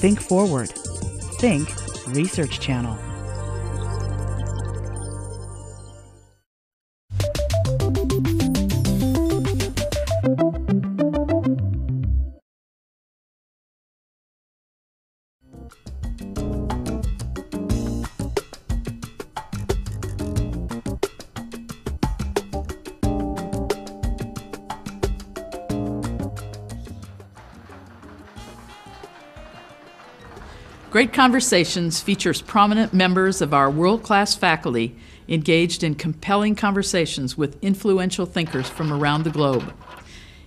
Think Forward. Think Research Channel. Great Conversations features prominent members of our world-class faculty engaged in compelling conversations with influential thinkers from around the globe.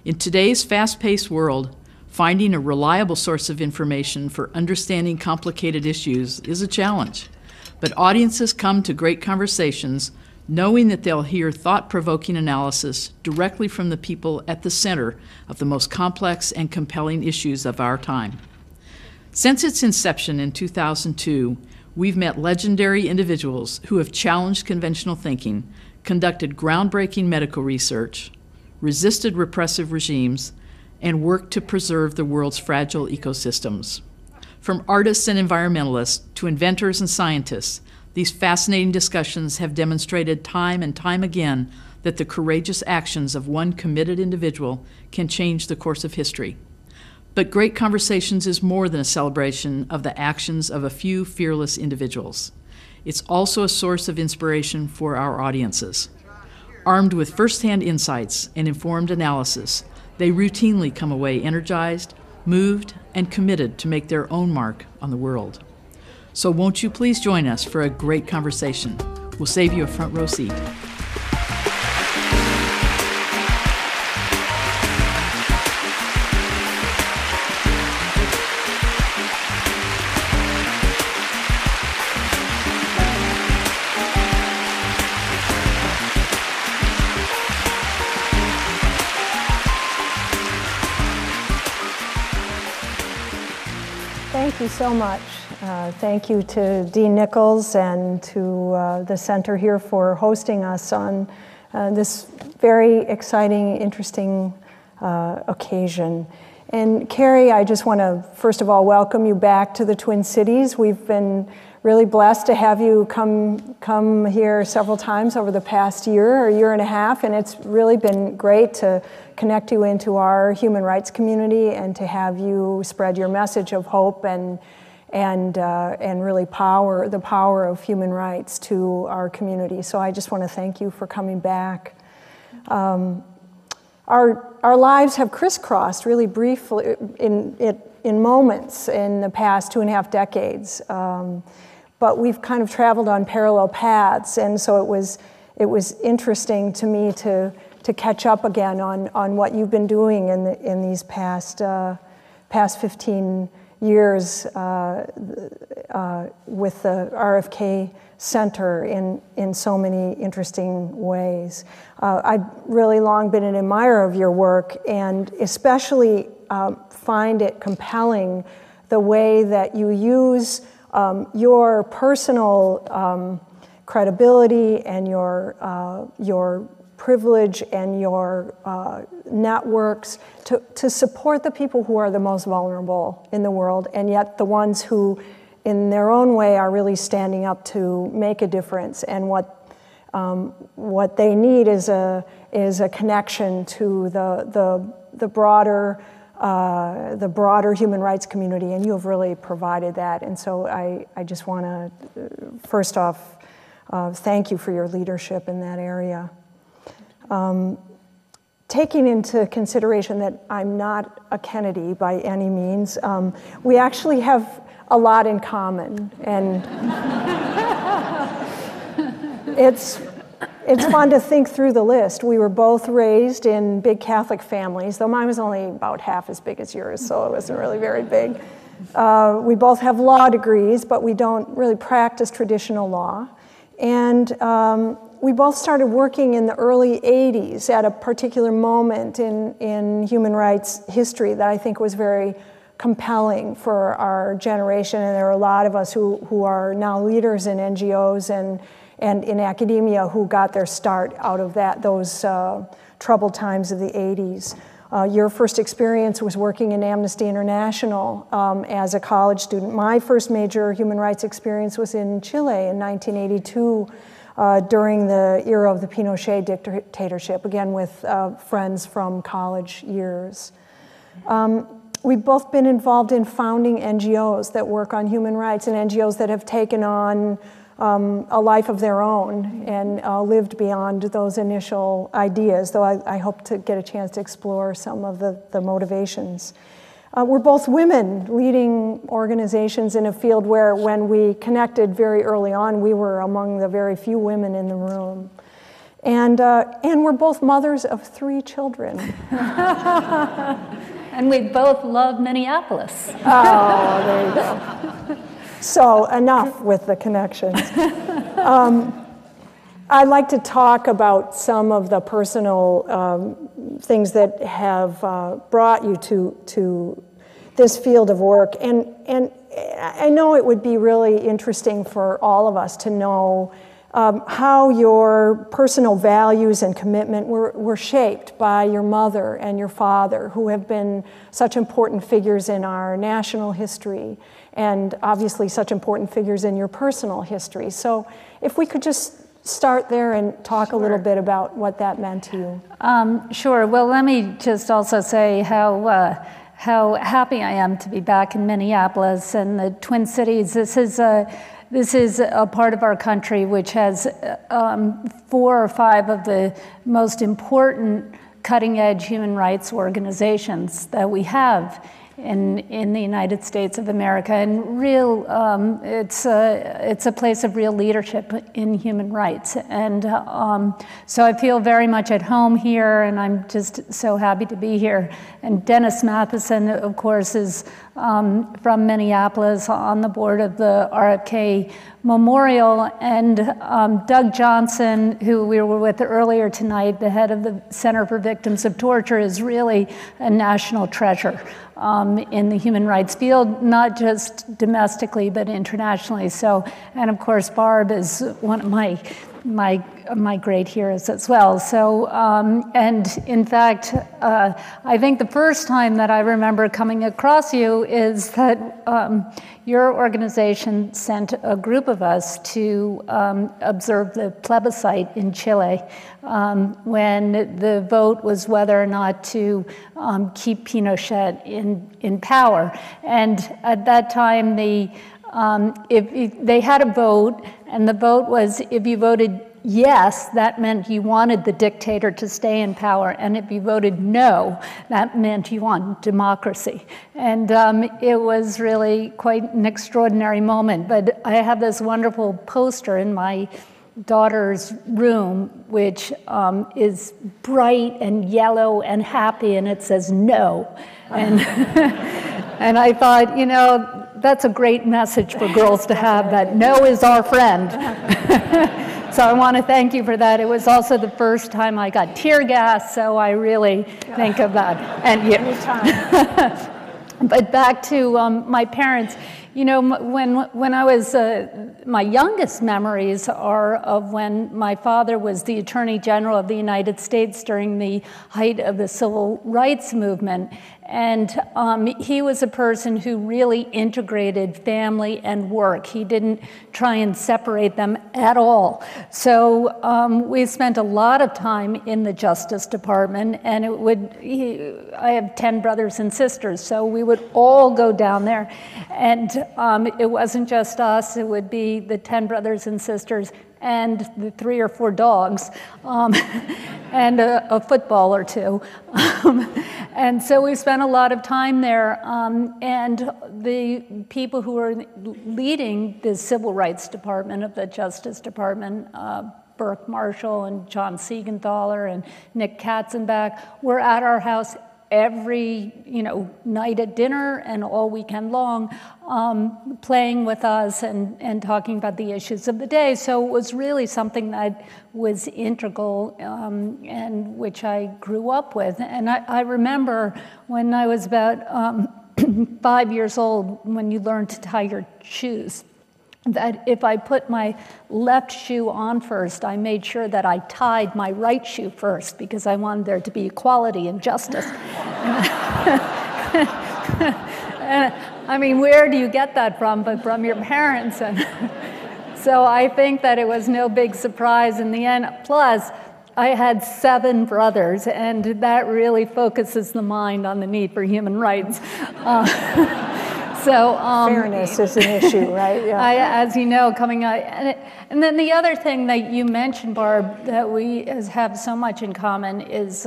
In today's fast-paced world, finding a reliable source of information for understanding complicated issues is a challenge. But audiences come to Great Conversations knowing that they'll hear thought-provoking analysis directly from the people at the center of the most complex and compelling issues of our time. Since its inception in 2002, we've met legendary individuals who have challenged conventional thinking, conducted groundbreaking medical research, resisted repressive regimes, and worked to preserve the world's fragile ecosystems. From artists and environmentalists to inventors and scientists, these fascinating discussions have demonstrated time and time again that the courageous actions of one committed individual can change the course of history. But Great Conversations is more than a celebration of the actions of a few fearless individuals. It's also a source of inspiration for our audiences. Armed with firsthand insights and informed analysis, they routinely come away energized, moved, and committed to make their own mark on the world. So won't you please join us for a great conversation? We'll save you a front row seat. Thank you so much. Thank you to Dean Nichols and to the center here for hosting us on this very exciting, interesting occasion. And Kerry, I just want to first of all welcome you back to the Twin Cities. We've been really blessed to have you come here several times over the past year or year and a half, and it's really been great to connect you into our human rights community and to have you spread your message of hope and really the power of human rights to our community. So I just want to thank you for coming back. Our lives have crisscrossed really briefly in moments in the past 2.5 decades, but we've kind of traveled on parallel paths, and so it was interesting to me to catch up again on what you've been doing in these past 15 years with the RFK Center in so many interesting ways. I've really long been an admirer of your work, and especially find it compelling the way that you use your personal credibility and your privilege and your networks to support the people who are the most vulnerable in the world, and yet the ones who in their own way are really standing up to make a difference. And what they need is a connection to the broader human rights community, and you have really provided that. And so I just want to first off thank you for your leadership in that area. Taking into consideration that I'm not a Kennedy by any means, we actually have a lot in common, and it's fun to think through the list. We were both raised in big Catholic families, though mine was only about half as big as yours, so it wasn't really very big. We both have law degrees, but we don't really practice traditional law. And we both started working in the early 80s at a particular moment in human rights history that I think was very compelling for our generation. And there are a lot of us who are now leaders in NGOs and in academia who got their start out of those troubled times of the 80s. Your first experience was working in Amnesty International as a college student. My first major human rights experience was in Chile in 1982 during the era of the Pinochet dictatorship, again with friends from college years. We've both been involved in founding NGOs that work on human rights and NGOs that have taken on a life of their own and lived beyond those initial ideas, though I hope to get a chance to explore some of the motivations. We're both women leading organizations in a field where when we connected very early on, we were among the very few women in the room. And we're both mothers of 3 children. And we both love Minneapolis. Oh, there you go. So enough with the connections. I'd like to talk about some of the personal things that have brought you to this field of work. And I know it would be really interesting for all of us to know how your personal values and commitment were shaped by your mother and your father, who have been such important figures in our national history, and obviously such important figures in your personal history. So if we could just start there and talk a little bit about what that meant to you. Sure. Well, let me just also say how happy I am to be back in Minneapolis and the Twin Cities. This is a part of our country which has 4 or 5 of the most important cutting-edge human rights organizations that we have in the United States of America, and it's a place of real leadership in human rights. And so I feel very much at home here, and I'm just so happy to be here. And Dennis Matheson, of course, is from Minneapolis, on the board of the RFK Memorial, and Doug Johnson, who we were with earlier tonight, the head of the Center for Victims of Torture, is really a national treasure in the human rights field, not just domestically, but internationally. So, and of course, Barb is one of my great heroes as well. So, and in fact, I think the first time that I remember coming across you is that your organization sent a group of us to observe the plebiscite in Chile when the vote was whether or not to keep Pinochet in power. And at that time, if they had a vote, and the vote was, if you voted yes, that meant you wanted the dictator to stay in power, and if you voted no, that meant you wanted democracy. And it was really quite an extraordinary moment. But I have this wonderful poster in my daughter's room, which is bright and yellow and happy, and it says no. And, and I thought, you know, that's a great message for girls to have, that no is our friend. So I want to thank you for that. It was also the first time I got tear gas, so I really think of that. And but back to my parents. You know, when I was, my youngest memories are of when my father was the Attorney General of the United States during the height of the Civil Rights Movement. And he was a person who really integrated family and work. He didn't try and separate them at all. So we spent a lot of time in the Justice Department, and I have 10 brothers and sisters, so we would all go down there. And it wasn't just us, it would be the 10 brothers and sisters and the 3 or 4 dogs, and a football or 2. And so we spent a lot of time there, and the people who were leading the Civil Rights Department of the Justice Department, Burke Marshall and John Siegenthaler and Nick Katzenbach, were at our house every night at dinner and all weekend long, playing with us and talking about the issues of the day. So it was really something that was integral and which I grew up with. And I remember when I was about 5 years old, when you learned to tie your shoes. that if I put my left shoe on first, I made sure that I tied my right shoe first because I wanted there to be equality and justice. I mean, where do you get that from? But from your parents. And so I think that it was no big surprise in the end. Plus, I had 7 brothers, and that really focuses the mind on the need for human rights. Fairness is an issue, right? Yeah. As you know, coming out, and then the other thing that you mentioned, Barb, that we have so much in common is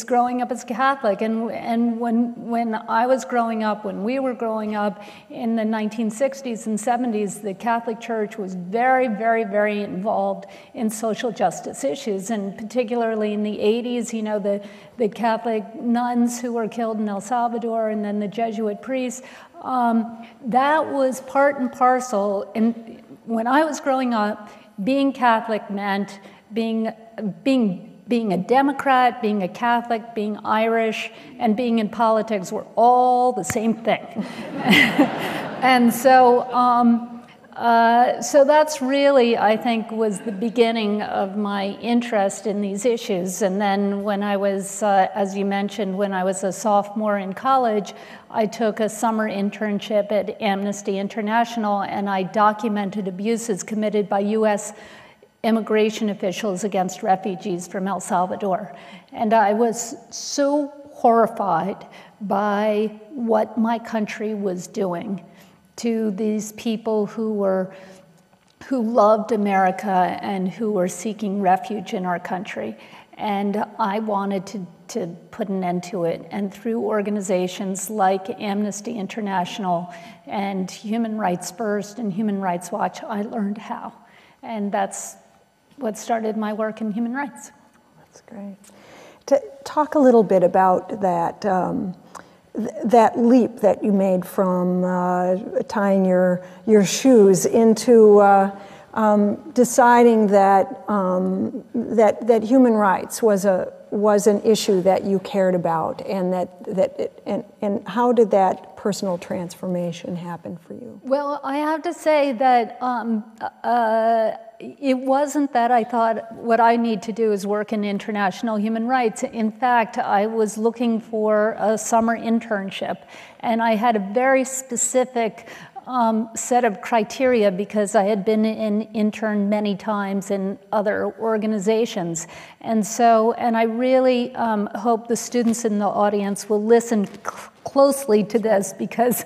growing up as Catholic. And when I was growing up, when we were growing up in the 1960s and 70s, the Catholic Church was very, very, very involved in social justice issues, and particularly in the 80s, you know, the Catholic nuns who were killed in El Salvador, and then the Jesuit priests. That was part and parcel. And when I was growing up, being Catholic meant being a Democrat, being a Catholic, being Irish, and being in politics were all the same thing. And so that's really, I think, was the beginning of my interest in these issues. And then when I was, as you mentioned, when I was a sophomore in college, I took a summer internship at Amnesty International, and I documented abuses committed by U.S. immigration officials against refugees from El Salvador. And I was so horrified by what my country was doing to these people who loved America and who were seeking refuge in our country. And I wanted to put an end to it. And through organizations like Amnesty International and Human Rights First and Human Rights Watch, I learned how. And that's what started my work in human rights. That's great. To talk a little bit about that, that leap that you made from tying your shoes into deciding that that human rights was an issue that you cared about, and how did that personal transformation happen for you? Well, I have to say that it wasn't that I thought what I need to do is work in international human rights. In fact, I was looking for a summer internship, and I had a very specific set of criteria because I had been an intern many times in other organizations. And I really hope the students in the audience will listen closely to this because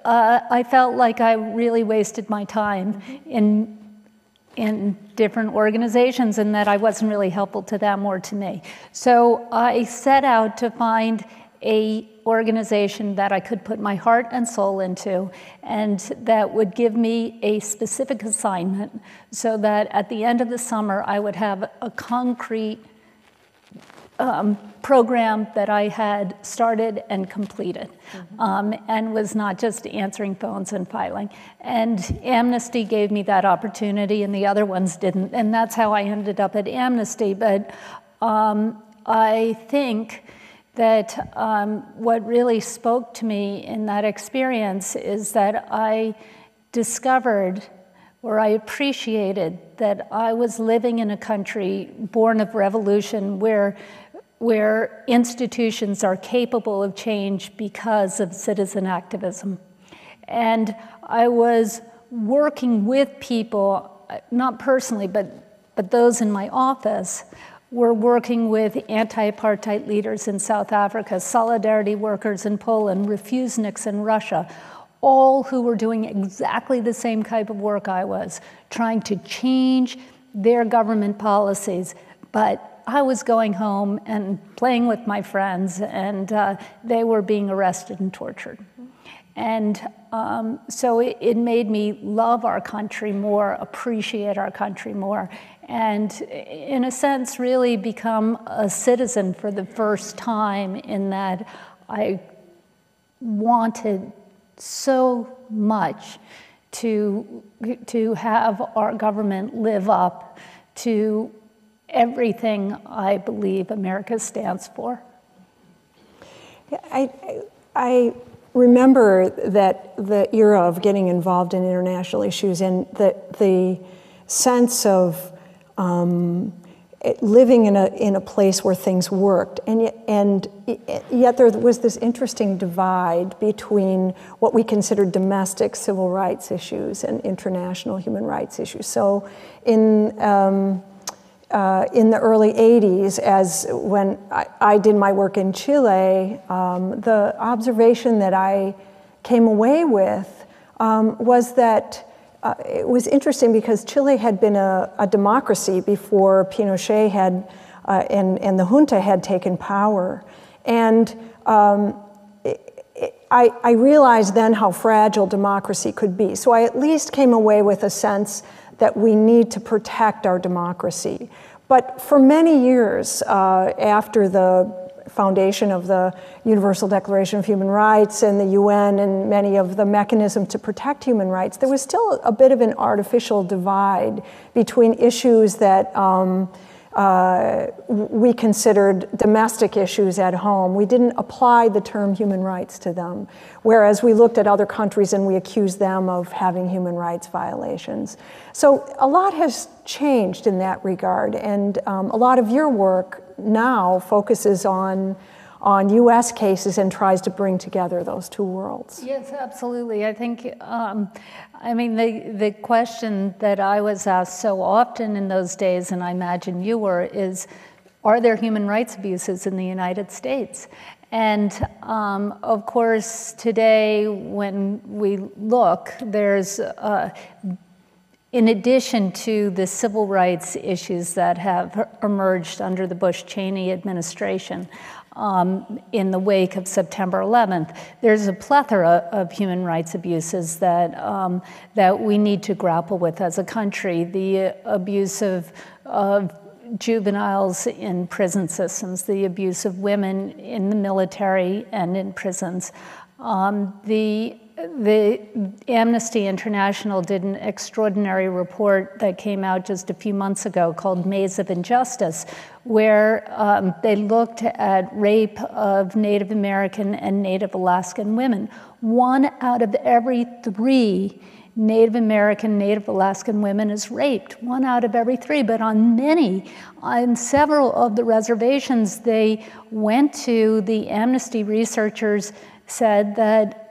I felt like I really wasted my time in different organizations and that I wasn't really helpful to them or to me. So I set out to find a organization that I could put my heart and soul into and that would give me a specific assignment so that at the end of the summer I would have a concrete program that I had started and completed, and was not just answering phones and filing. And Amnesty gave me that opportunity and the other ones didn't, and that's how I ended up at Amnesty. But I think that what really spoke to me in that experience is that I discovered, or I appreciated, that I was living in a country born of revolution where institutions are capable of change because of citizen activism. And I was working with people, not personally, but those in my office, were working with anti-apartheid leaders in South Africa, solidarity workers in Poland, refuseniks in Russia, all who were doing exactly the same type of work I was, trying to change their government policies. But I was going home and playing with my friends, and they were being arrested and tortured. And so it made me love our country more, appreciate our country more, and in a sense really become a citizen for the first time, in that I wanted so much to have our government live up to everything I believe America stands for. I remember that the era of getting involved in international issues and the sense of living in a place where things worked, and yet there was this interesting divide between what we considered domestic civil rights issues and international human rights issues. So in the early 80s, as when I did my work in Chile, the observation that I came away with was that it was interesting because Chile had been a democracy before Pinochet had and the junta had taken power. And I realized then how fragile democracy could be. So I at least came away with a sense that we need to protect our democracy. But for many years after the foundation of the Universal Declaration of Human Rights and the UN and many of the mechanisms to protect human rights, there was still a bit of an artificial divide between issues that we considered domestic issues at home. We didn't apply the term human rights to them, whereas we looked at other countries and we accused them of having human rights violations. So a lot has changed in that regard, and a lot of your work now focuses on U.S. cases and tries to bring together those two worlds. Yes, absolutely. I think, the question that I was asked so often in those days, and I imagine you were, is, are there human rights abuses in the United States? And of course, today, when we look, there's in addition to the civil rights issues that have emerged under the Bush-Cheney administration in the wake of September 11th, there's a plethora of human rights abuses that we need to grapple with as a country. The abuse of juveniles in prison systems, the abuse of women in the military and in prisons. The Amnesty International did an extraordinary report that came out just a few months ago called Maze of Injustice, where they looked at rape of Native American and Native Alaskan women. 1 out of every 3 Native American, Native Alaskan women is raped. 1 out of every 3, but on several of the reservations they went to, the Amnesty researchers said that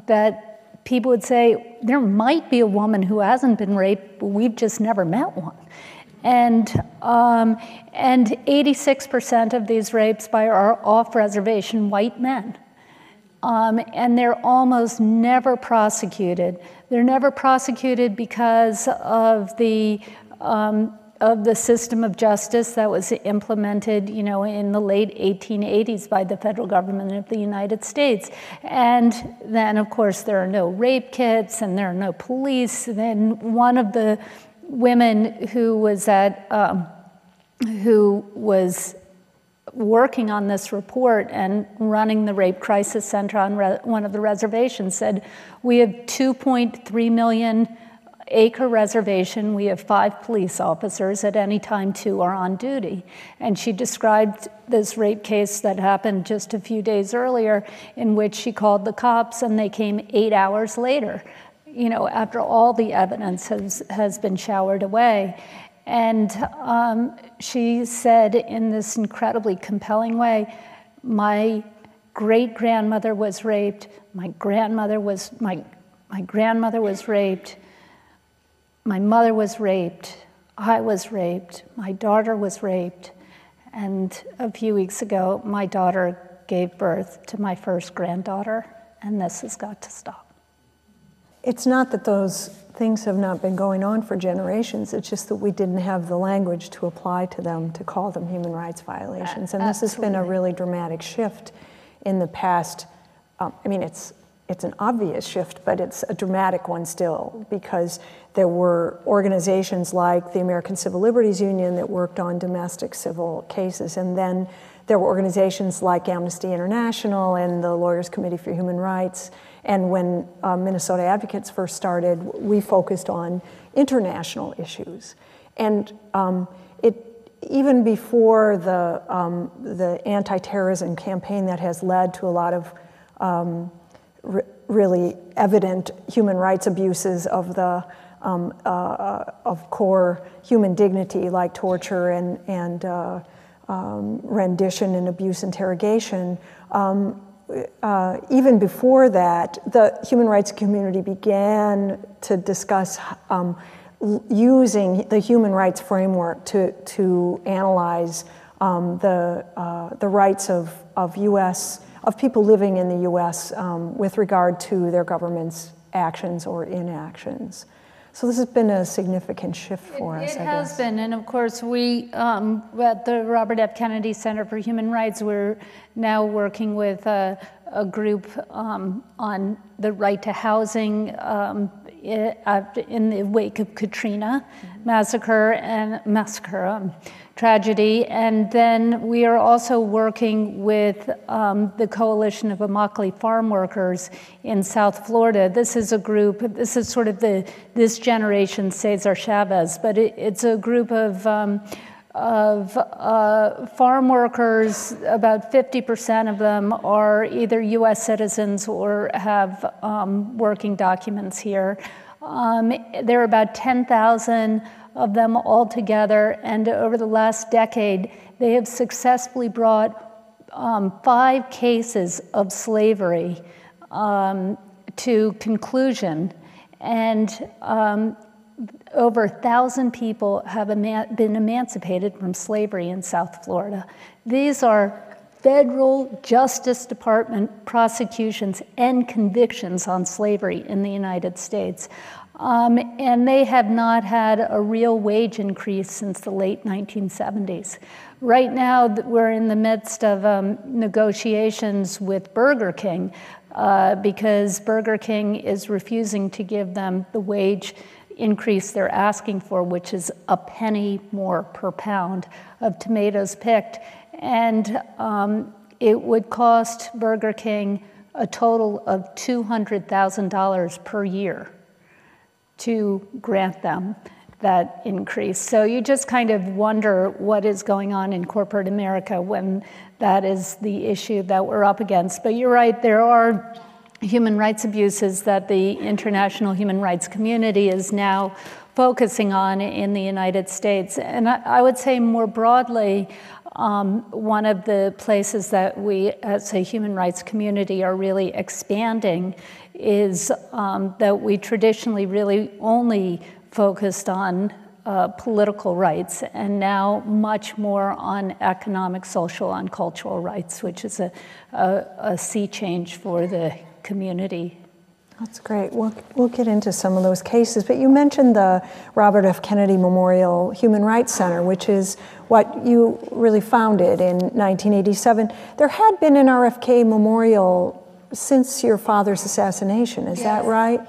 that people would say, there might be a woman who hasn't been raped, but we've just never met one. And 86% of these rapes by our off-reservation white men. And they're almost never prosecuted. They're never prosecuted because of the system of justice that was implemented, in the late 1880s by the federal government of the United States. And then, of course, there are no rape kits and there are no police. Then one of the women who was working on this report and running the Rape Crisis Center on one of the reservations said, we have 2.3 million acre reservation, we have 5 police officers, at any time 2 are on duty. And she described this rape case that happened just a few days earlier, in which she called the cops and they came 8 hours later, after all the evidence has been showered away. And she said in this incredibly compelling way, my great-grandmother was raped, my grandmother was raped, my mother was raped, I was raped, my daughter was raped, and a few weeks ago, my daughter gave birth to my first granddaughter, and this has got to stop. It's not that those things have not been going on for generations, it's just that we didn't have the language to apply to them to call them human rights violations. And this has been a really dramatic shift in the past. It's an obvious shift, but it's a dramatic one still, because there were organizations like the American Civil Liberties Union that worked on domestic civil cases, and then there were organizations like Amnesty International and the Lawyers Committee for Human Rights. And when Minnesota Advocates first started, we focused on international issues. And even before the anti-terrorism campaign that has led to a lot of really evident human rights abuses of the of core human dignity, like torture and rendition and abuse interrogation. Even before that, the human rights community began to discuss using the human rights framework to analyze the rights of people living in the U.S. With regard to their government's actions or inactions. So this has been a significant shift for us, I guess. It has been, and of course we, at the Robert F. Kennedy Center for Human Rights, we're now working with a group on the right to housing in the wake of Katrina tragedy, and then we are also working with the Coalition of Immokalee Farm Workers in South Florida. This is a group, this is sort of this generation Cesar Chavez, but it's a group of farm workers. About 50% of them are either U.S. citizens or have working documents here. There are about 10,000 of them altogether, and over the last decade, they have successfully brought 5 cases of slavery to conclusion, and over 1,000 people have been emancipated from slavery in South Florida. These are federal Justice Department prosecutions and convictions on slavery in the United States. And they have not had a real wage increase since the late 1970s. Right now, we're in the midst of negotiations with Burger King because Burger King is refusing to give them the wage increase they're asking for, which is a penny more per pound of tomatoes picked. And it would cost Burger King a total of $200,000 per year to grant them that increase. So you just kind of wonder what is going on in corporate America when that is the issue that we're up against. But you're right, there are human rights abuses that the international human rights community is now focusing on in the United States. And I would say more broadly, one of the places that we as a human rights community are really expanding is that we traditionally really only focused on political rights, and now much more on economic, social, and cultural rights, which is a sea change for the community. That's great. We'll get into some of those cases, but you mentioned the Robert F. Kennedy Memorial Human Rights Center, which is what you really founded in 1987. There had been an RFK memorial since your father's assassination, is that right?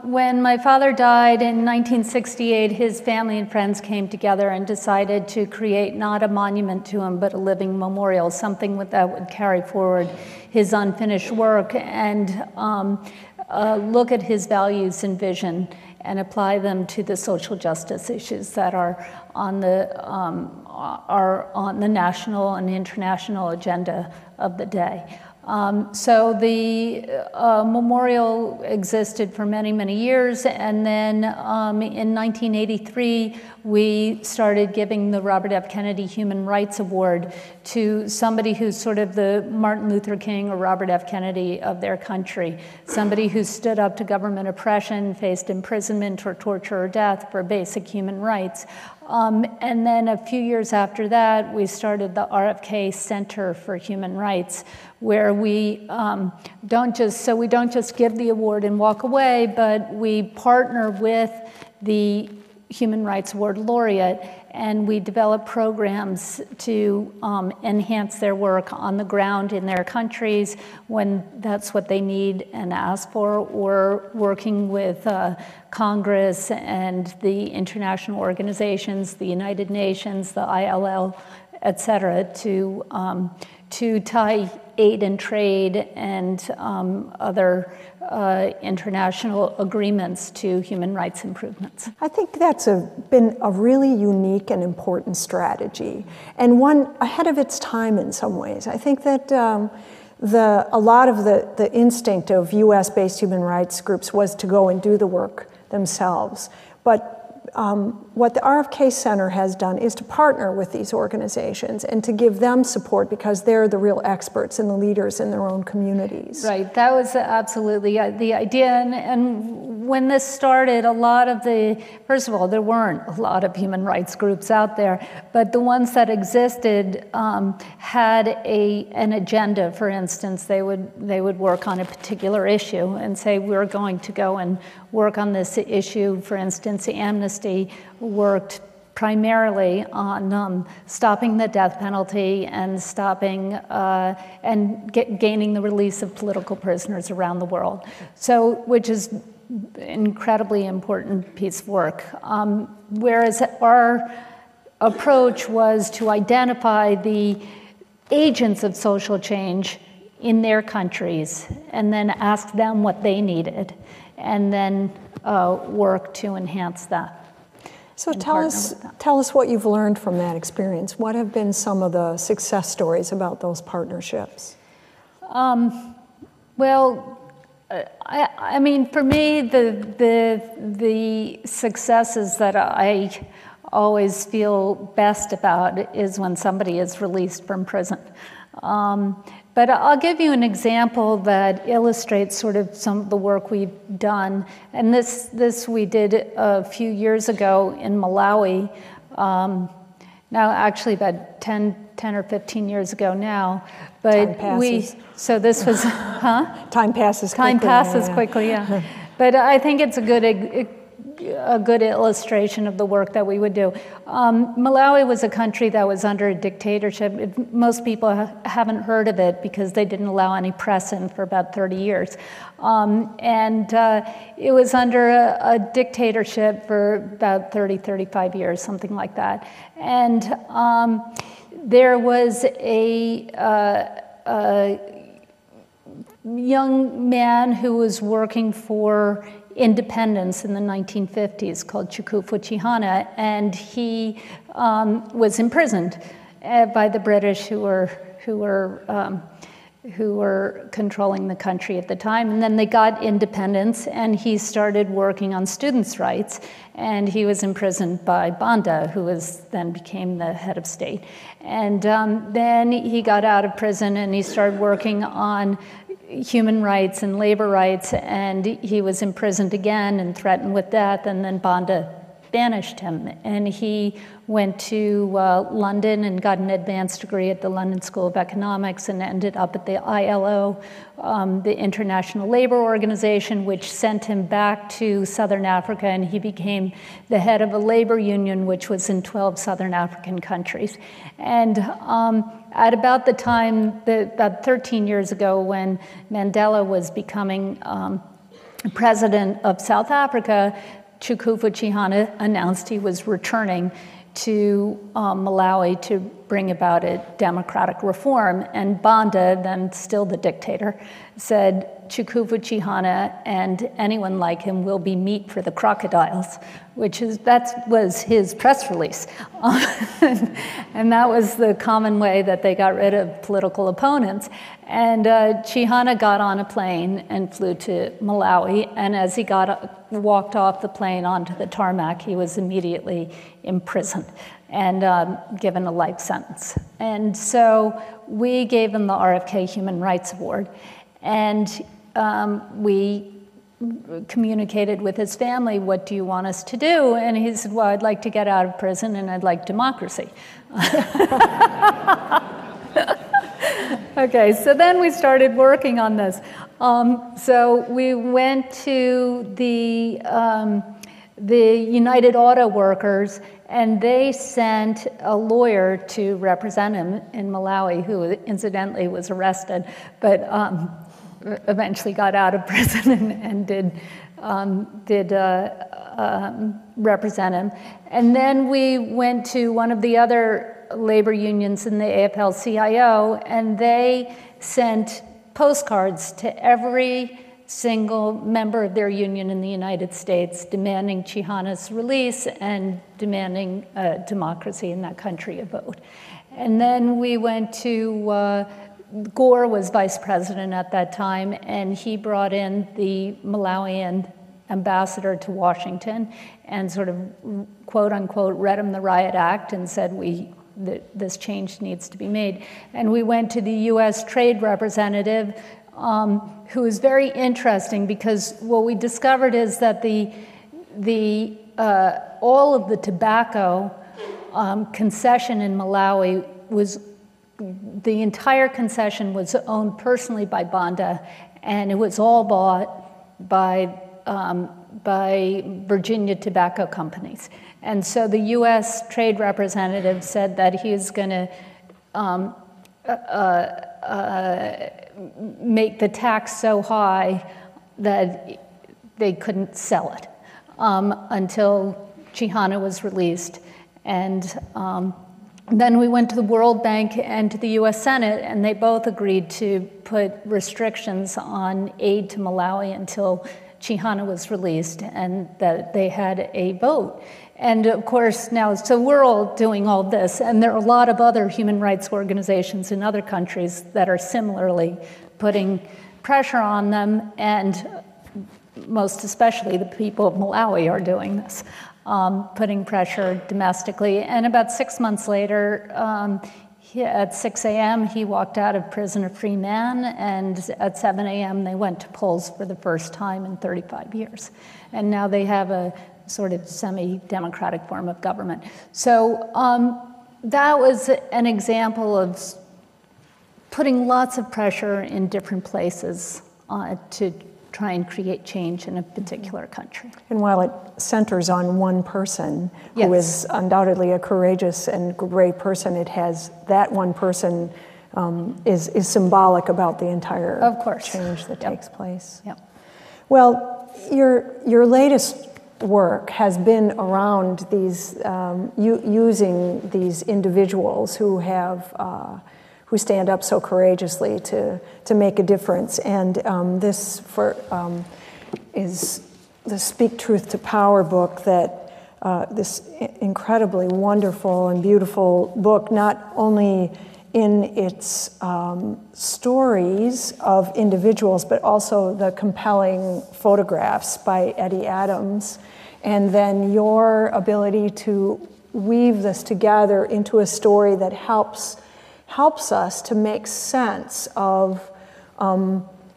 When my father died in 1968, his family and friends came together and decided to create not a monument to him, but a living memorial, something that would carry forward his unfinished work and look at his values and vision and apply them to the social justice issues that are on the national and international agenda of the day. So the memorial existed for many, many years, and then in 1983, we started giving the Robert F. Kennedy Human Rights Award to somebody who's sort of the Martin Luther King or Robert F. Kennedy of their country, somebody who stood up to government oppression, faced imprisonment or torture or death for basic human rights. And then a few years after that, we started the RFK Center for Human Rights, where we don't just give the award and walk away, but we partner with the Human Rights Award laureate, and we develop programs to enhance their work on the ground in their countries when that's what they need and ask for, or working with Congress and the international organizations, the United Nations, the ILL, et cetera, to tie aid and trade and other international agreements to human rights improvements. I think that's been a really unique and important strategy, and one ahead of its time in some ways. I think that a lot of the instinct of US-based human rights groups was to go and do the work themselves. But what the RFK Center has done is to partner with these organizations and to give them support because they're the real experts and the leaders in their own communities. Right, that was absolutely the idea. And when this started, first of all, there weren't a lot of human rights groups out there, but the ones that existed had an agenda. For instance, they would work on a particular issue and say, we're going to go and work on this issue. For instance, Amnesty worked primarily on stopping the death penalty and gaining the release of political prisoners around the world. So, which is incredibly important piece of work. Whereas our approach was to identify the agents of social change in their countries and then ask them what they needed and then work to enhance that. So tell us what you've learned from that experience. What have been some of the success stories about those partnerships? Well, I mean, for me, the successes that I always feel best about is when somebody is released from prison. But I'll give you an example that illustrates sort of some of the work we've done. And this we did a few years ago in Malawi. Now, actually about 10 or 15 years ago now. But so this was, huh? Time passes quickly. Time passes quickly, yeah. But I think it's a good illustration of the work that we would do. Malawi was a country that was under a dictatorship. Most people haven't heard of it because they didn't allow any press in for about 30 years. It was under a dictatorship for about 35 years, something like that. And there was a young man who was working for independence in the 1950s called Chukufu Chihana, and he was imprisoned by the British who were controlling the country at the time. And then they got independence, and he started working on students' rights, and he was imprisoned by Banda, who then became the head of state. And then he got out of prison, and he started working on human rights and labor rights, and he was imprisoned again and threatened with death, and then Banda banished him. And he went to London and got an advanced degree at the London School of Economics and ended up at the ILO, the International Labor Organization, which sent him back to Southern Africa, and he became the head of a labor union which was in 12 Southern African countries. And at about the time, about 13 years ago, when Mandela was becoming president of South Africa, Chukufu Chihana announced he was returning to Malawi to bring about a democratic reform. And Banda, then still the dictator, said Chukufu Chihana and anyone like him will be meat for the crocodiles, that was his press release. And that was the common way that they got rid of political opponents. And Chihana got on a plane and flew to Malawi, and as he walked off the plane onto the tarmac, he was immediately imprisoned and given a life sentence. And so we gave him the RFK Human Rights Award, and we communicated with his family, what do you want us to do? And he said, well, I'd like to get out of prison and I'd like democracy. Okay, so then we started working on this. So we went to the United Auto Workers, and they sent a lawyer to represent him in Malawi, who incidentally was arrested, but eventually got out of prison and did represent him. And then we went to one of the other labor unions in the AFL-CIO, and they sent postcards to every single member of their union in the United States demanding Chihana's release and demanding democracy in that country, a vote. And then we went to Gore was vice president at that time, and he brought in the Malawian ambassador to Washington and sort of, quote unquote, read him the Riot Act and said, this change needs to be made. And we went to the US trade representative, who was very interesting, because what we discovered is that all of the tobacco concession in Malawi the entire concession was owned personally by Banda, and it was all bought by Virginia tobacco companies. And so the U.S. trade representative said that he was going to make the tax so high that they couldn't sell it until Chihana was released. And then we went to the World Bank and to the U.S. Senate, and they both agreed to put restrictions on aid to Malawi until Chihana was released, and that they had a vote. And of course now, so we're all doing all this, and there are a lot of other human rights organizations in other countries that are similarly putting pressure on them, and most especially the people of Malawi are doing this. Putting pressure domestically. And about 6 months later, at 6 a.m., he walked out of prison a free man, and at 7 a.m., they went to polls for the first time in 35 years. And now they have a sort of semi-democratic form of government. So that was an example of putting lots of pressure in different places to try and create change in a particular country. And while it centers on one person who is undoubtedly a courageous and great person, it has that one person is symbolic about the entire change that takes place. Yep. Well, your latest work has been around these using these individuals who have who stand up so courageously to make a difference. And this is the Speak Truth to Power book, that this incredibly wonderful and beautiful book, not only in its stories of individuals, but also the compelling photographs by Eddie Adams, and then your ability to weave this together into a story that helps us to make sense of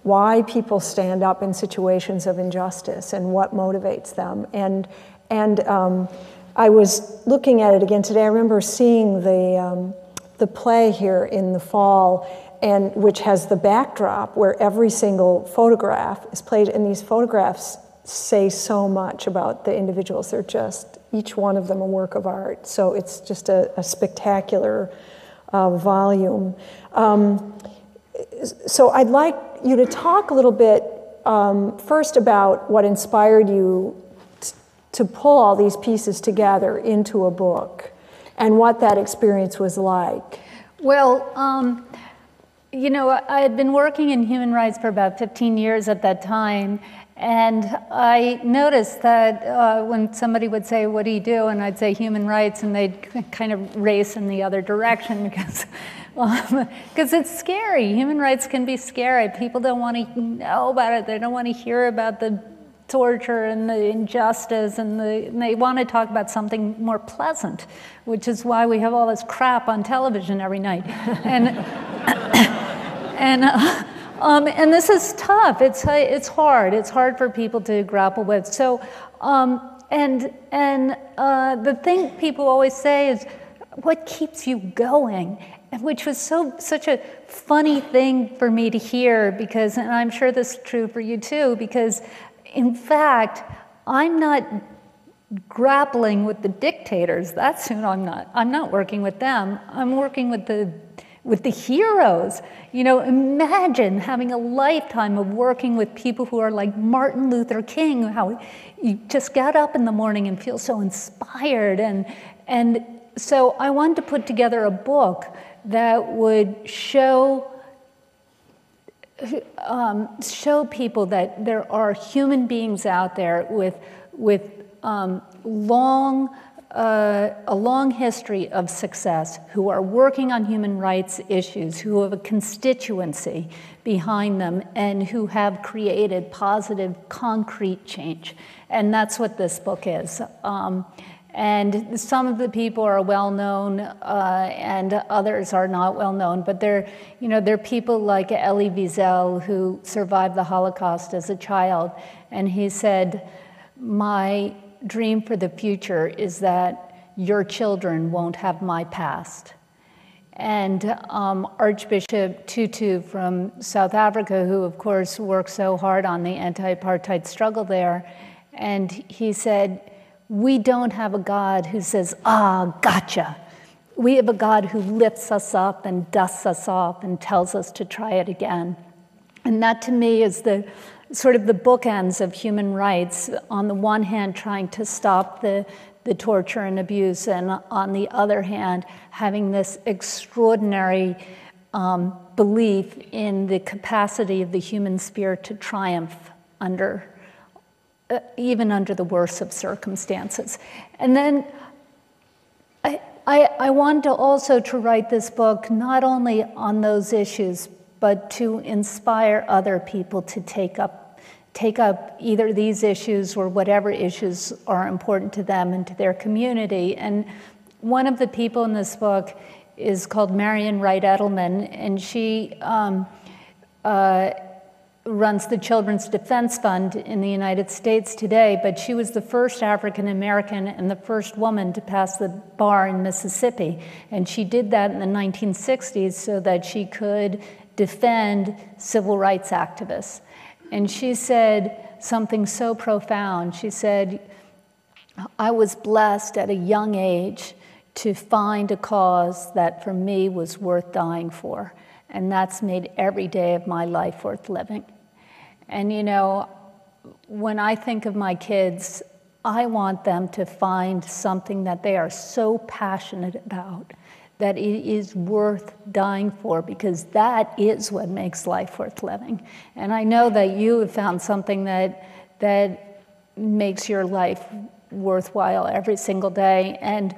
why people stand up in situations of injustice and what motivates them. And I was looking at it again today. I remember seeing the play here in the fall, and which has the backdrop where every single photograph is played, and these photographs say so much about the individuals. They're just, each one of them, a work of art. So it's just a spectacular volume. So I'd like you to talk a little bit first about what inspired you to pull all these pieces together into a book, and what that experience was like. Well, you know, I had been working in human rights for about 15 years at that time, and I noticed that when somebody would say, "What do you do?" and I'd say human rights, and they'd kind of race in the other direction because it's scary. Human rights can be scary. People don't want to know about it. They don't want to hear about the torture and the injustice, and they want to talk about something more pleasant, which is why we have all this crap on television every night. And this is tough. It's hard. It's hard for people to grapple with. So, the thing people always say is, "What keeps you going?" And which was such a funny thing for me to hear, because, and I'm sure this is true for you too, because in fact, I'm not grappling with the dictators. That's who I'm not. I'm not working with them. I'm working with the heroes. You know, imagine having a lifetime of working with people who are like Martin Luther King, how you just get up in the morning and feel so inspired. And so I wanted to put together a book that would show people that there are human beings out there with long a long history of success, who are working on human rights issues, who have a constituency behind them, and who have created positive, concrete change. And that's what this book is. And some of the people are well known, and others are not well known. But they're people like Elie Wiesel, who survived the Holocaust as a child, and he said, "My dream for the future is that your children won't have my past." And Archbishop Tutu from South Africa, who of course worked so hard on the anti-apartheid struggle there, and he said, "We don't have a God who says, gotcha. We have a God who lifts us up and dusts us off and tells us to try it again." And that to me is the sort of the bookends of human rights. On the one hand, trying to stop the torture and abuse, and on the other hand, having this extraordinary belief in the capacity of the human spirit to triumph even under the worst of circumstances. And then I wanted also to write this book not only on those issues, but to inspire other people to take up either these issues or whatever issues are important to them and to their community. And one of the people in this book is called Marian Wright Edelman, and she runs the Children's Defense Fund in the United States today, but she was the first African American and the first woman to pass the bar in Mississippi. And she did that in the 1960s so that she could defend civil rights activists. And she said something so profound. She said, "I was blessed at a young age to find a cause that for me was worth dying for. And that's made every day of my life worth living." And when I think of my kids, I want them to find something that they are so passionate about that it is worth dying for, because that is what makes life worth living. And I know that you have found something that makes your life worthwhile every single day, and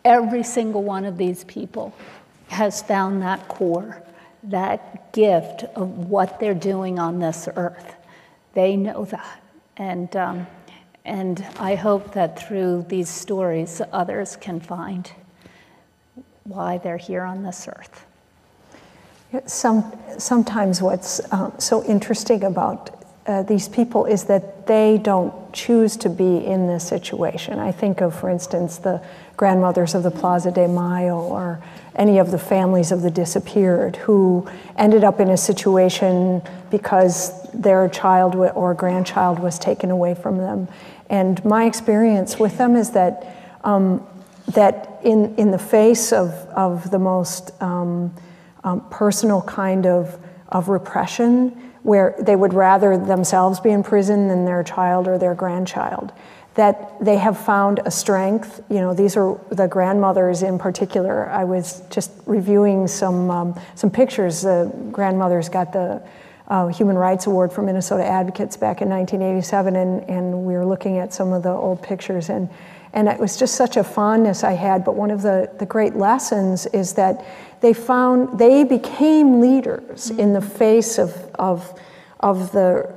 every single one of these people has found that core, that gift of what they're doing on this earth. They know that. And I hope that through these stories, others can find why they're here on this earth. Sometimes what's so interesting about these people is that they don't choose to be in this situation. I think of, for instance, the grandmothers of the Plaza de Mayo, or any of the families of the disappeared who ended up in a situation because their child or grandchild was taken away from them. And my experience with them is that that in the face of the most personal kind of repression, where they would rather themselves be in prison than their child or their grandchild, that they have found a strength. These are the grandmothers in particular. I was just reviewing some pictures. The grandmothers got the Human Rights Award for Minnesota Advocates back in 1987, and we were looking at some of the old pictures, and it was just such a fondness I had. But one of the great lessons is that they became leaders in the face of the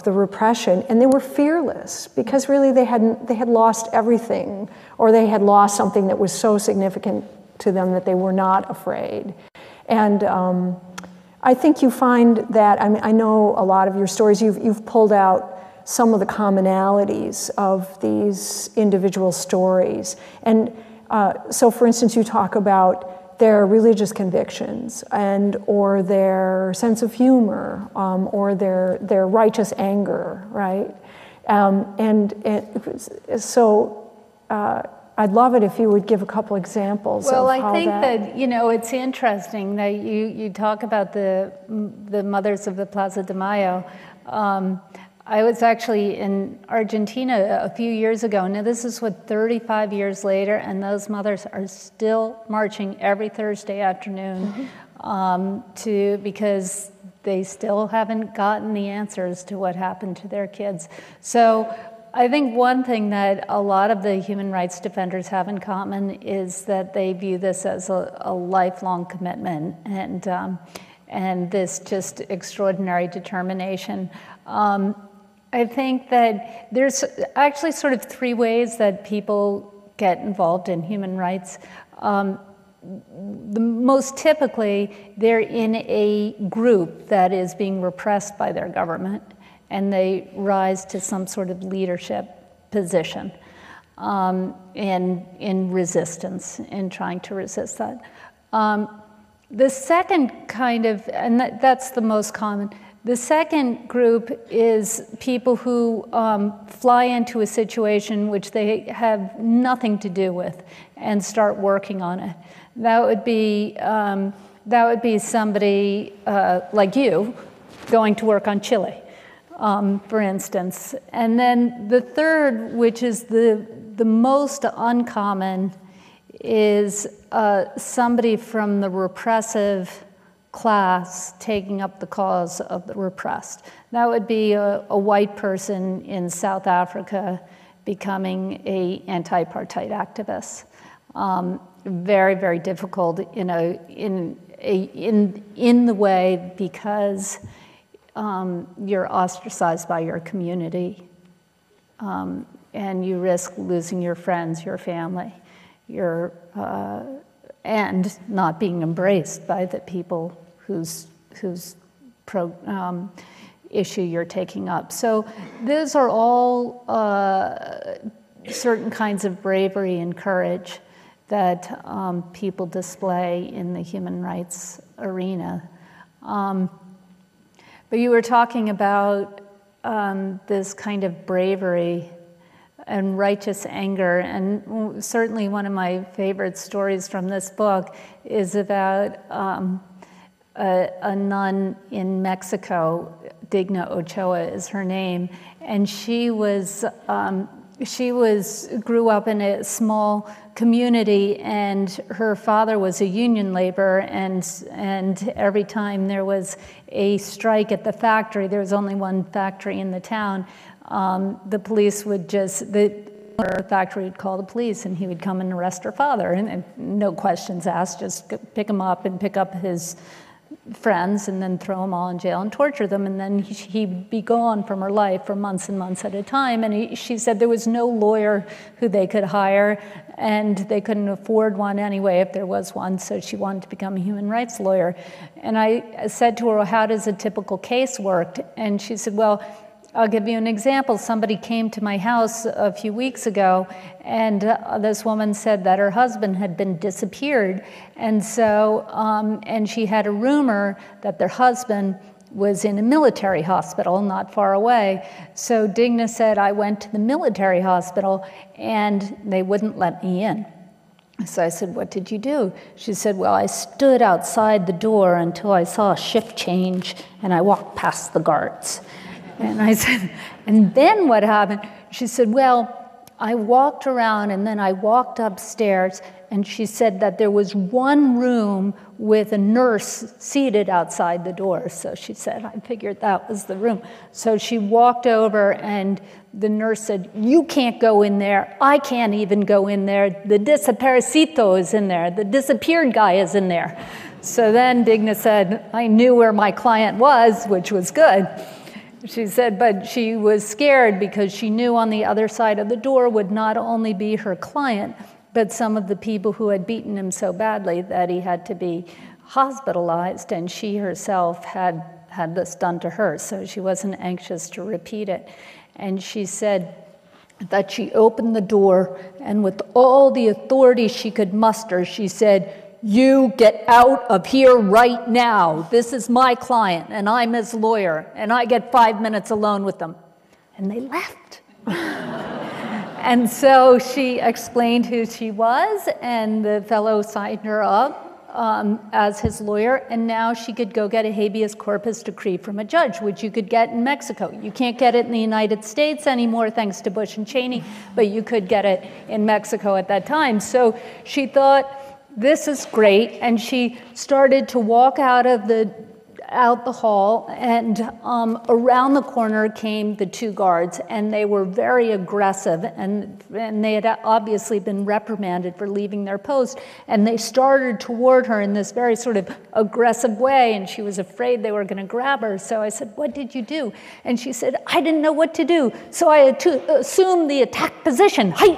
repression, and they were fearless, because really they had lost everything, or they had lost something that was so significant to them that they were not afraid. And I think you find that, I know a lot of your stories, you've pulled out some of the commonalities of these individual stories. And so, for instance, you talk about their religious convictions, or their sense of humor, or their righteous anger, right? So I'd love it if you would give a couple examples. Well, of how I think that it's interesting that you talk about the mothers of the Plaza de Mayo. I was actually in Argentina a few years ago. Now, this is 35 years later, and those mothers are still marching every Thursday afternoon because they still haven't gotten the answers to what happened to their kids. So I think one thing that a lot of the human rights defenders have in common is that they view this as a lifelong commitment and this just extraordinary determination. I think that there's actually sort of three ways that people get involved in human rights. The most typically, they're in a group that is being repressed by their government, and they rise to some sort of leadership position in resistance, in trying to resist that. The second kind of, and that's the most common, the second group is people who fly into a situation which they have nothing to do with and start working on it. That would be somebody like you going to work on Chile, for instance. And then the third, which is the most uncommon, is somebody from the repressive class taking up the cause of the repressed. That would be a white person in South Africa becoming an anti-apartheid activist. Very, very difficult in the way because you're ostracized by your community, and you risk losing your friends, your family, and not being embraced by the people whose issue you're taking up. So those are all certain kinds of bravery and courage that people display in the human rights arena. But you were talking about this kind of bravery and righteous anger, and certainly one of my favorite stories from this book is about a nun in Mexico. Digna Ochoa is her name, and she grew up in a small community, and her father was a union laborer, and every time there was a strike at the factory, there was only one factory in the town, the police would the factory would call the police, and he would come and arrest her father, and no questions asked, just pick him up and pick up his friends and then throw them all in jail and torture them, and then he'd be gone from her life for months and months at a time. And she said there was no lawyer who they could hire, and they couldn't afford one anyway if there was one, so she wanted to become a human rights lawyer. And I said to her, well, how does a typical case work? And she said, well, I'll give you an example. Somebody came to my house a few weeks ago, and this woman said that her husband had been disappeared, and so and she had a rumor that their husband was in a military hospital not far away. So Digna said, I went to the military hospital, and they wouldn't let me in. So I said, what did you do? She said, well, I stood outside the door until I saw a shift change, and I walked past the guards. And I said, and then what happened? She said, well, I walked around and then I walked upstairs, and she said that there was one room with a nurse seated outside the door. So she said, I figured that was the room. So she walked over, and the nurse said, you can't go in there. I can't even go in there. The desaparecido is in there. The disappeared guy is in there. So then Digna said, I knew where my client was, which was good. She said, but she was scared because she knew on the other side of the door would not only be her client, but some of the people who had beaten him so badly that he had to be hospitalized, and she herself had this done to her, so she wasn't anxious to repeat it. And she said that she opened the door, and with all the authority she could muster, she said, you get out of here right now. This is my client, and I'm his lawyer, and I get 5 minutes alone with them. And they left. And so she explained who she was, and the fellow signed her up as his lawyer, and now she could go get a habeas corpus decree from a judge, which you could get in Mexico. You can't get it in the United States anymore, thanks to Bush and Cheney, but you could get it in Mexico at that time. So she thought, this is great, and she started to walk out of the out the hall, and around the corner came the two guards, and they were very aggressive, and they had obviously been reprimanded for leaving their post, and they started toward her in this very sort of aggressive way, and she was afraid they were going to grab her. So I said, "What did you do?" And she said, "I didn't know what to do, so I had to assume the attack position. Hi!"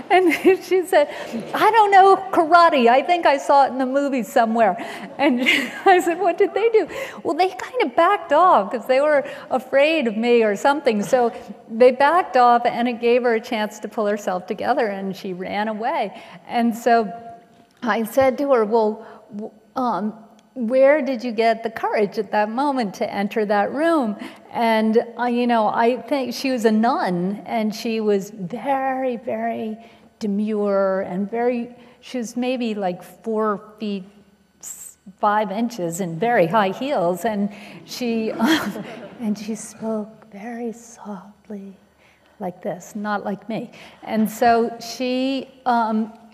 And she said, "I don't know karate. I think I saw it in the movie somewhere." And I said, "What did they do?" "Well, they kind of backed off because they were afraid of me or something. So they backed off, and it gave her a chance to pull herself together, and she ran away." And so I said to her, "Well, where did you get the courage at that moment to enter that room?" And I think she was a nun, and she was very, very demure and she was maybe like 4 feet 5 inches in very high heels, and she spoke very softly like this, not like me. And so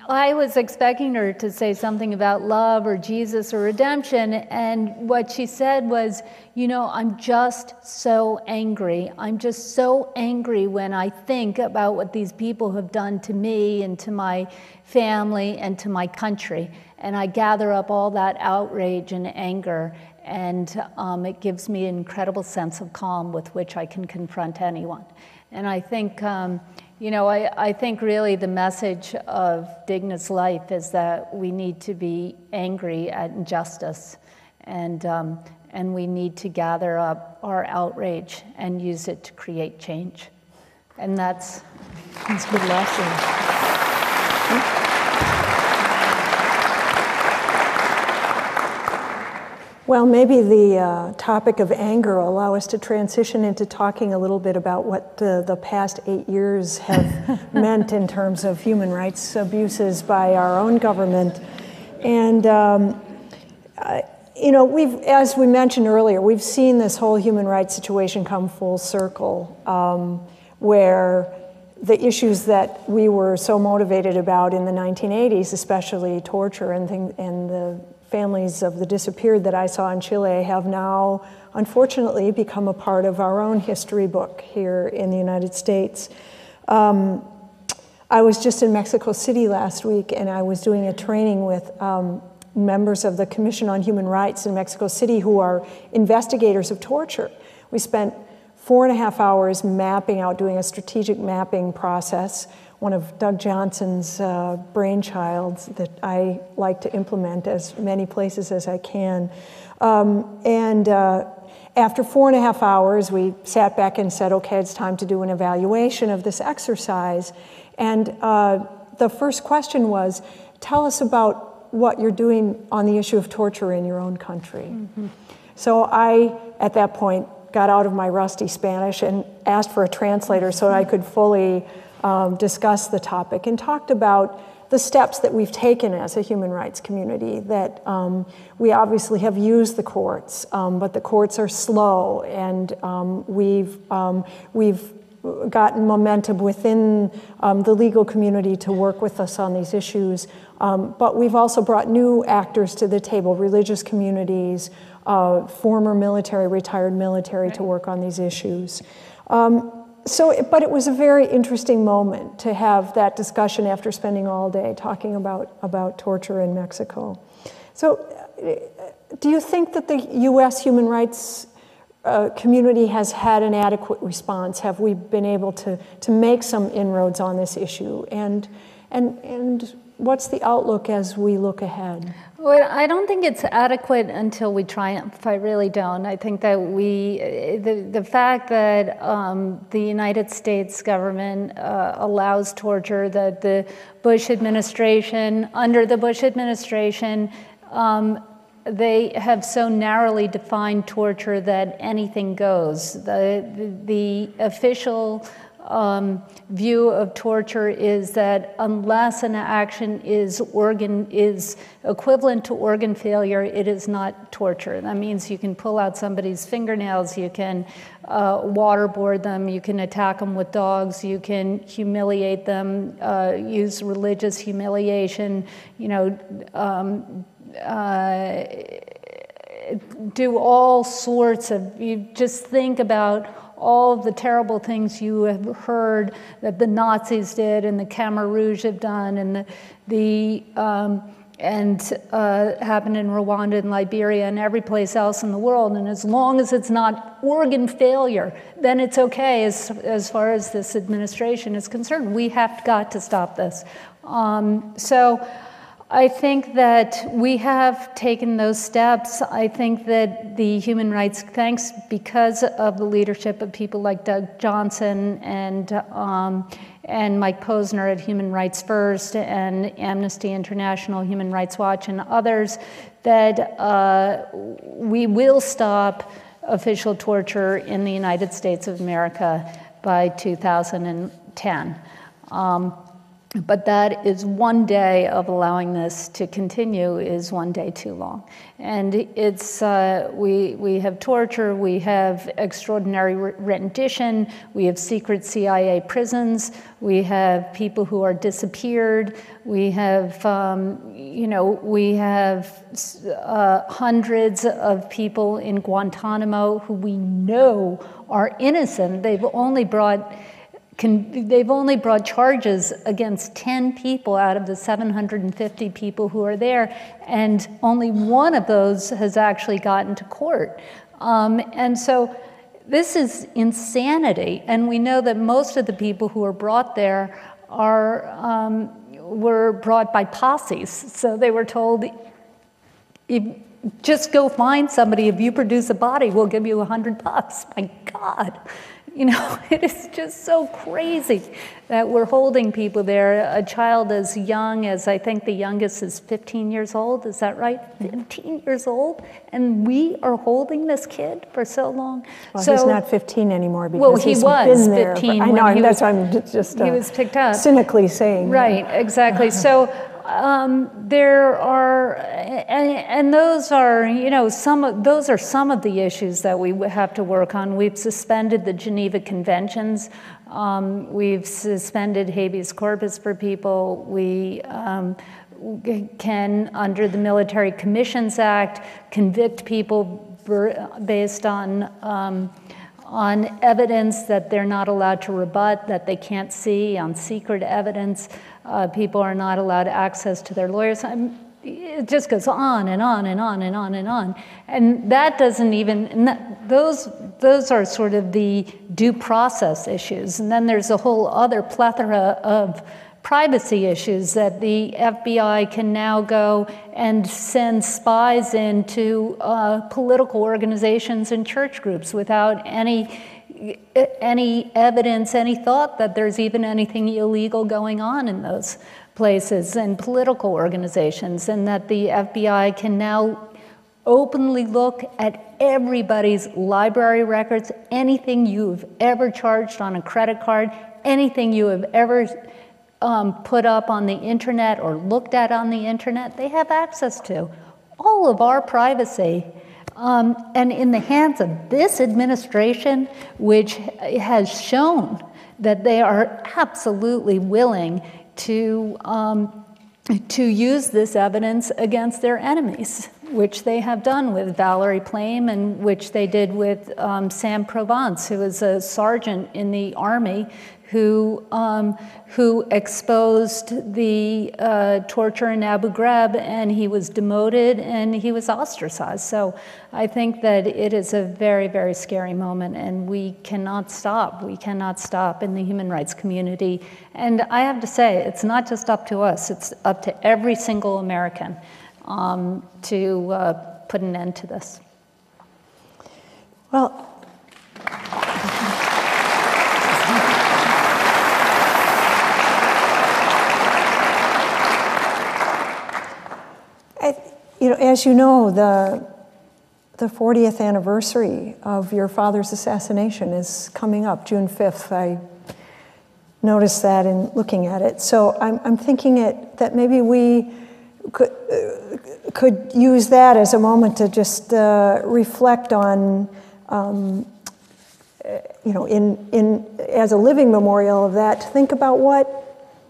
I was expecting her to say something about love or Jesus or redemption, and what she said was, "I'm just so angry. I'm just so angry when I think about what these people have done to me and to my family and to my country. And I gather up all that outrage and anger, and it gives me an incredible sense of calm with which I can confront anyone." And I think, I think really the message of Digna's life is that we need to be angry at injustice, and we need to gather up our outrage and use it to create change. And that's a good lesson. Well, maybe the topic of anger will allow us to transition into talking a little bit about what the past 8 years have meant in terms of human rights abuses by our own government. And, as we mentioned earlier, we've seen this whole human rights situation come full circle, where the issues that we were so motivated about in the 1980s, especially torture and the families of the disappeared that I saw in Chile, have now, unfortunately, become a part of our own history book here in the United States. I was just in Mexico City last week, and I was doing a training with members of the Commission on Human Rights in Mexico City who are investigators of torture. We spent 4.5 hours doing a strategic mapping process, one of Doug Johnson's brainchilds that I like to implement as many places as I can. After 4.5 hours, we sat back and said, okay, it's time to do an evaluation of this exercise. And the first question was, tell us about what you're doing on the issue of torture in your own country. Mm-hmm. So I, at that point, got out of my rusty Spanish and asked for a translator so I could fully discuss the topic, and talked about the steps that we've taken as a human rights community, that we obviously have used the courts, but the courts are slow, and we've gotten momentum within the legal community to work with us on these issues, but we've also brought new actors to the table, religious communities, former military, retired military, to work on these issues. But it was a very interesting moment to have that discussion after spending all day talking about torture in Mexico. So do you think that the U.S. human rights community has had an adequate response? Have we been able to make some inroads on this issue? And what's the outlook as we look ahead? Well, I don't think it's adequate until we triumph. I really don't. I think that the fact that the United States government allows torture, that the Bush administration, under the Bush administration, they have so narrowly defined torture that anything goes. The official view of torture is that unless an action is equivalent to organ failure, it is not torture. That means you can pull out somebody's fingernails, you can waterboard them, you can attack them with dogs, you can humiliate them, use religious humiliation, do all sorts of, you just think about all of the terrible things you have heard that the Nazis did and the Khmer Rouge have done and happened in Rwanda and Liberia and every place else in the world. And as long as it's not organ failure, then it's okay as far as this administration is concerned. We have got to stop this. So I think that we have taken those steps. I think that the human rights, thanks because of the leadership of people like Doug Johnson and Mike Posner at Human Rights First and Amnesty International, Human Rights Watch, and others, that we will stop official torture in the United States of America by 2010. But that is one day of allowing this to continue is one day too long. And it's, we have torture, we have extraordinary rendition, we have secret CIA prisons, we have people who are disappeared, we have, we have hundreds of people in Guantanamo who we know are innocent. They've only brought charges against 10 people out of the 750 people who are there, and only one of those has actually gotten to court. And so this is insanity, and we know that most of the people who are brought there were brought by posses. So they were told, just go find somebody. If you produce a body, we'll give you $100. My God. You know, it is just so crazy that we're holding people there. A child as young as, I think the youngest is 15 years old, is that right? 15 years old, and we are holding this kid for so long. Well, he's not 15 anymore because he's been there. 15 I know, when that's why I'm just he was picked up. Cynically saying. Right, exactly. So there are, and those are, those are some of the issues that we have to work on. We've suspended the Geneva Conventions. We've suspended habeas corpus for people. We can, under the Military Commissions Act, convict people based on evidence that they're not allowed to rebut, that they can't see, on secret evidence. People are not allowed access to their lawyers. It just goes on and on and on and on and on. And that doesn't even, those are sort of the due process issues. And then there's a whole other plethora of privacy issues that the FBI can now go and send spies into political organizations and church groups without any evidence, any thought that there's even anything illegal going on in those places and political organizations, and that the FBI can now openly look at everybody's library records, anything you've ever charged on a credit card, anything you have ever put up on the internet or looked at on the internet, they have access to. All of our privacy. And in the hands of this administration, which has shown that they are absolutely willing to use this evidence against their enemies, which they have done with Valerie Plame and which they did with Sam Provence, who was a sergeant in the Army who exposed the torture in Abu Ghraib, and he was demoted and he was ostracized. So I think that it is a very, very scary moment, and we cannot stop. We cannot stop in the human rights community. And I have to say, it's not just up to us, it's up to every single American to put an end to this. Well, as you know, the 40th anniversary of your father's assassination is coming up, June 5th. I noticed that in looking at it. So I'm thinking that maybe we could use that as a moment to just reflect on, as a living memorial of that, to think about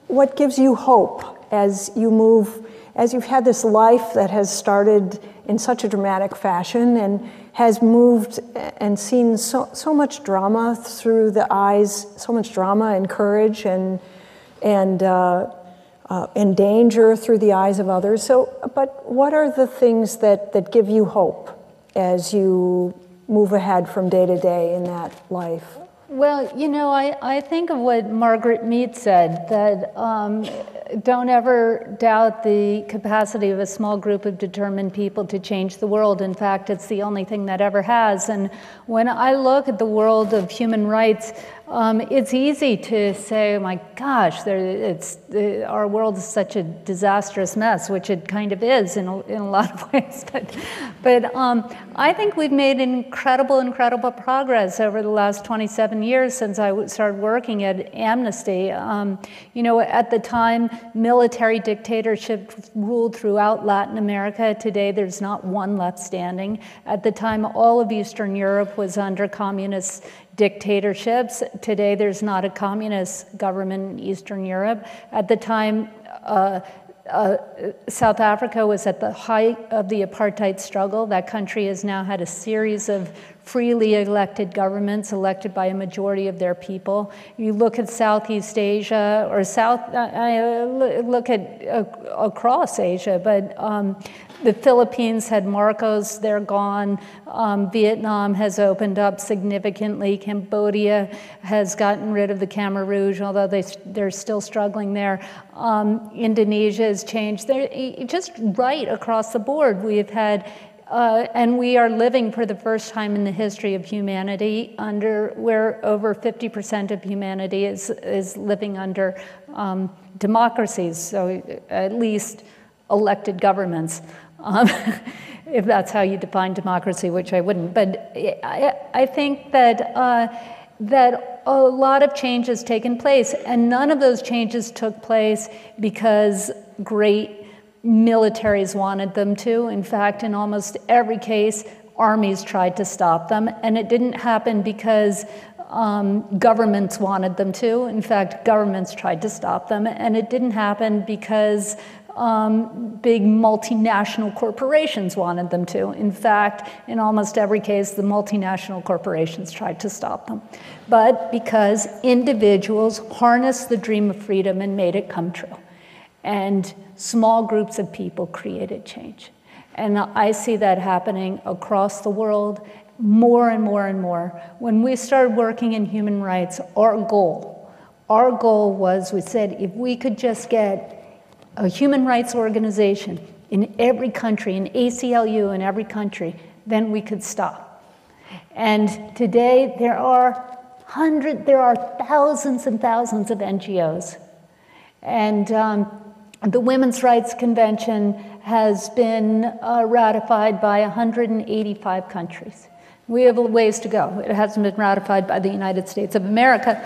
what gives you hope as you've had this life that has started in such a dramatic fashion and has moved and seen so much drama through the eyes, so much drama and courage and danger through the eyes of others. But what are the things that give you hope as you move ahead from day to day in that life? Well, I think of what Margaret Mead said, that don't ever doubt the capacity of a small group of determined people to change the world. In fact, it's the only thing that ever has. And when I look at the world of human rights, it's easy to say, oh my gosh, our world is such a disastrous mess, which it kind of is in a lot of ways. But I think we've made incredible progress over the last 27 years since I started working at Amnesty. At the time, military dictatorship ruled throughout Latin America. Today, there's not one left standing. At the time, all of Eastern Europe was under communist dictatorships. Today, there's not a communist government in Eastern Europe. At the time, South Africa was at the height of the apartheid struggle. That country has now had a series of freely elected governments elected by a majority of their people. You look at Southeast Asia or look at across Asia, but the Philippines had Marcos, they're gone. Vietnam has opened up significantly. Cambodia has gotten rid of the Khmer Rouge, although they're still struggling there. Indonesia has changed. They're just right across the board. We have had, and we are living for the first time in the history of humanity where over 50% of humanity is living under democracies, so at least elected governments. If that's how you define democracy, which I wouldn't. But I think that a lot of change has taken place, and none of those changes took place because great militaries wanted them to. In fact, in almost every case, armies tried to stop them, and it didn't happen because governments wanted them to. In fact, governments tried to stop them, and it didn't happen because big multinational corporations wanted them to. In fact, in almost every case, the multinational corporations tried to stop them. But because individuals harnessed the dream of freedom and made it come true. And small groups of people created change. And I see that happening across the world more and more and more. When we started working in human rights, our goal was, we said, if we could just get a human rights organization in every country, an ACLU in every country, then we could stop. And today there are thousands and thousands of NGOs. And the Women's Rights Convention has been ratified by 185 countries. We have a ways to go. It hasn't been ratified by the United States of America.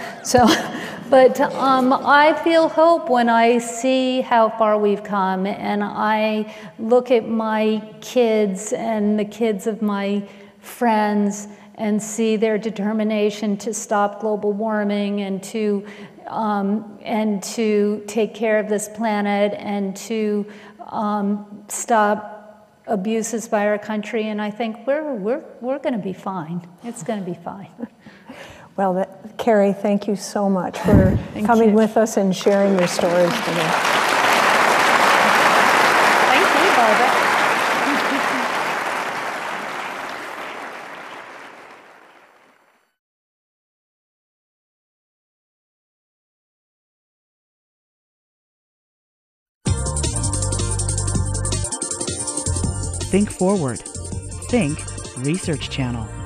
But I feel hope when I see how far we've come, and I look at my kids and the kids of my friends and see their determination to stop global warming and to take care of this planet and to stop abuses by our country, and I think we're going to be fine. It's going to be fine. Well, Kerry, thank you so much for coming with us and sharing your stories today. Thank you, Barbara. Think Forward. Think Research Channel.